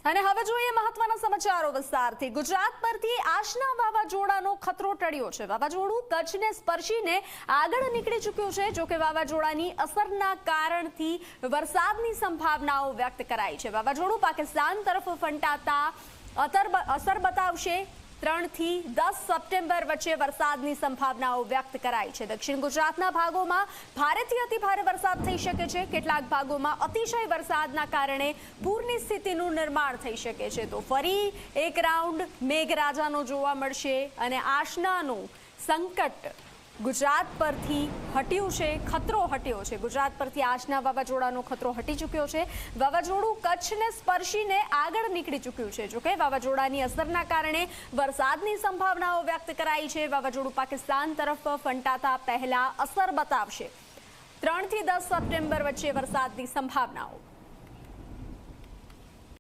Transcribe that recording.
અને હવે જોઈએ મહત્વના સમાચારો વિસ્તારથી। ગુજરાત પરથી આશના વાવાઝોડાનો ખતરો ટળ્યો છે। વાવાઝોડું કચ્છને સ્પર્શીને આગળ નીકળી ચૂક્યું છે। જો કે વાવાઝોડાની અસરના કારણથી વરસાદની સંભાવનાઓ વ્યક્ત કરાઈ છે। વાવાઝોડું પાકિસ્તાન તરફ ફંટાતા અસર બતાવશે। 3 થી 10 સપ્ટેમ્બર વચ્ચે વરસાદની સંભાવનાઓ વ્યક્ત કરાઈ છે। દક્ષિણ ગુજરાતના ભાગોમાં ભારેથી અતિભારે વરસાદ થઈ શકે છે। કેટલાક ભાગોમાં અતિશય વરસાદના કારણે પૂરની સ્થિતિનું નિર્માણ થઈ શકે છે। તો ફરી એક રાઉન્ડ મેઘરાજાનો જોવા મળશે અને આશનાનું સંકટ ગુજરાત પરથી હટ્યું છે। ખતરો હટ્યો છે। ગુજરાત પરથી આશના વાવાઝોડાનો ખતરો હટી ચૂક્યો છે। વાવાઝોડું કચ્છને સ્પર્શીને આગળ નીકળી ચૂક્યું છે। જોકે વાવાઝોડાની અસરના કારણે વરસાદની સંભાવનાઓ વ્યક્ત કરાઈ છે। વાવાઝોડું પાકિસ્તાન તરફ ફંટાતા પહેલા અસર બતાવશે। 3 થી 10 સપ્ટેમ્બર વચ્ચે વરસાદની સંભાવનાઓ।